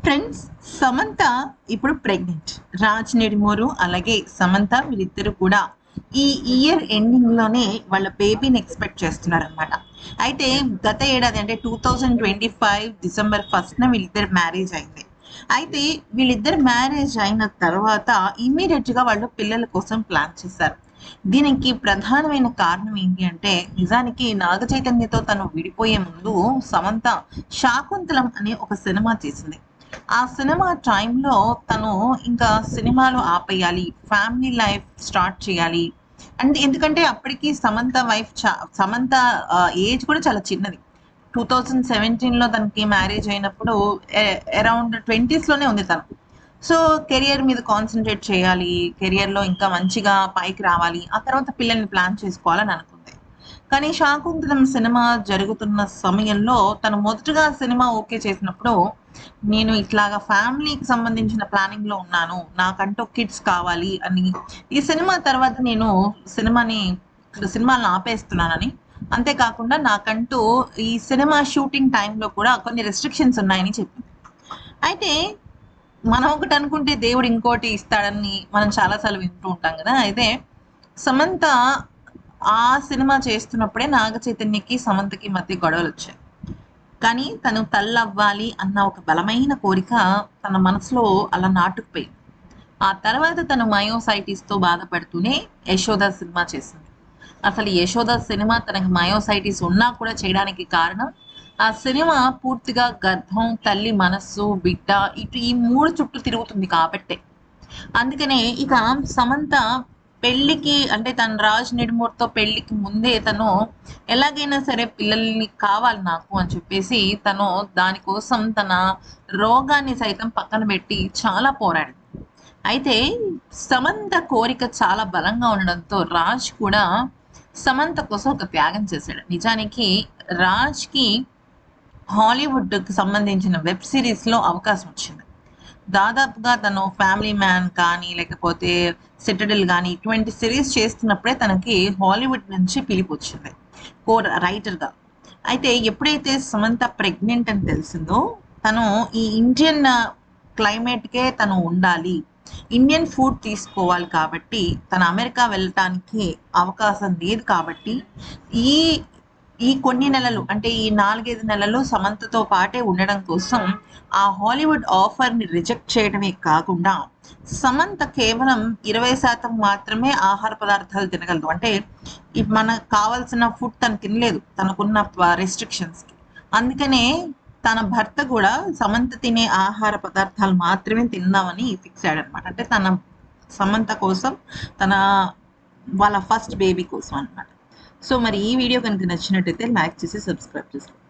Friends, Samantha ఇప్పుడు pregnant. Raj Nidimoru అలాగే సమంత వీళ్ళిద్దరు కూడా ఈ ఇయర్ ఎండింగ్ లోనే వాళ్ళ బేబీని ఎక్స్పెక్ట్ చేస్తున్నారనమాట. అయితే గత ఏడాది అంటే 2025 డిసెంబర్ 1న వీళ్ళిద్దరు మ్యారేజ్ అయింది. అయితే వీళ్ళిద్దరు మ్యారేజ్ అయిన తర్వాత ఇమ్మీడియట్ గా వాళ్ళు పిల్లల కోసం ప్లాన్ చేశారు. దీనికి ప్రధానమైన కారణం ఏంటి అంటే, నిజానికి నాగ చైతన్యతో తను విడిపోయే ముందు సమంత శాకుంతలం అనే ఒక సినిమా చేసింది. ఆ సినిమా టైంలో తను ఇంకా సినిమాలు ఆపేయాలి, ఫ్యామిలీ లైఫ్ స్టార్ట్ చేయాలి. అంటే ఎందుకంటే అప్పటికి సమంత ఏజ్ కూడా చాలా చిన్నది. 2017లో తనకి మ్యారేజ్ అయినప్పుడు అరౌండ్ 20s లోనే ఉంది తను. సో కెరియర్ మీద కాన్సన్ట్రేట్ చేయాలి, కెరియర్లో ఇంకా మంచిగా పైకి రావాలి, ఆ తర్వాత పిల్లల్ని ప్లాన్ చేసుకోవాలని అనుకుంది. కానీ శాకుంతలం సినిమా జరుగుతున్న సమయంలో తను మొదటగా సినిమా ఓకే చేసినప్పుడు, నేను ఇట్లాగా ఫ్యామిలీకి సంబంధించిన ప్లానింగ్ లో ఉన్నాను, నాకంటూ కిడ్స్ కావాలి అని, ఈ సినిమా తర్వాత నేను సినిమాలను ఆపేస్తున్నానని, అంతేకాకుండా నాకంటూ ఈ సినిమా షూటింగ్ టైంలో కూడా కొన్ని రెస్ట్రిక్షన్స్ ఉన్నాయని చెప్పింది. అయితే మనం ఒకటి అనుకుంటే దేవుడు ఇంకోటి ఇస్తాడని మనం చాలాసార్లు వింటూ ఉంటాం కదా. అయితే సమంత ఆ సినిమా చేస్తున్నప్పుడే నాగ చైతన్యకి సమంతకి మధ్య గొడవలు వచ్చాయి. కానీ తను తల్లవ్వాలి అన్న ఒక బలమైన కోరిక తన మనసులో అలా నాటుకుపోయింది. ఆ తర్వాత తను మయోసైటిస్తో బాధపడుతూనే యశోద సినిమా చేసింది. అసలు యశోద సినిమా తనకి మయోసైటిస్ ఉన్నా కూడా చేయడానికి కారణం, ఆ సినిమా పూర్తిగా గర్భం, తల్లి మనస్సు, బిడ్డ ఇటు ఈ మూడు చుట్టూ తిరుగుతుంది కాబట్టే. అందుకనే ఇక సమంత పెళ్లికి అంటే తన రాజ్ నిడుమూర్తో పెళ్లికి ముందే తను ఎలాగైనా సరే పిల్లల్ని కావాలి నాకు అని చెప్పేసి తను దానికోసం తన రోగాన్ని సైతం పక్కన పెట్టి చాలా పోరాడింది. అయితే సమంత కోరిక చాలా బలంగా ఉండడంతో రాజ్ కూడా సమంత కోసం ఒక త్యాగం చేశాడు. నిజానికి రాజ్కి హాలీవుడ్కి సంబంధించిన వెబ్ సిరీస్లో అవకాశం వచ్చింది. దాదాపుగా తను ఫ్యామిలీ మ్యాన్ కానీ లేకపోతే సిటడెల్ కానీ ఇటువంటి సిరీస్ చేస్తున్నప్పుడే తనకి హాలీవుడ్ నుంచి పిలుపు వచ్చింది రైటర్గా. అయితే ఎప్పుడైతే సమంత ప్రెగ్నెంట్ అని తెలిసిందో, తను ఈ ఇండియన్ క్లైమేట్కే తను ఉండాలి, ఇండియన్ ఫుడ్ తీసుకోవాలి కాబట్టి తను అమెరికా వెళ్ళటానికి అవకాశం లేదు కాబట్టి ఈ ఈ కొన్ని నెలలు అంటే ఈ 4-5 నెలలు సమంతతో పాటే ఉండడం కోసం ఆ హాలీవుడ్ ఆఫర్ని రిజెక్ట్ చేయడమే కాకుండా, సమంత కేవలం 20% మాత్రమే ఆహార పదార్థాలు తినగలదు. అంటే మనకు కావాల్సిన ఫుడ్ తను తినలేదు తనకున్న రెస్ట్రిక్షన్స్కి. అందుకనే తన భర్త కూడా సమంత తినే ఆహార పదార్థాలు మాత్రమే తిందామని ఫిక్స్ అయ్యాడనమాట. అంటే సమంత కోసం, తన వాళ్ళ ఫస్ట్ బేబీ కోసం అనమాట. సో మరి ఈ వీడియో కనుక నచ్చినట్టయితే లైక్ చేసి సబ్స్క్రైబ్ చేసుకోండి.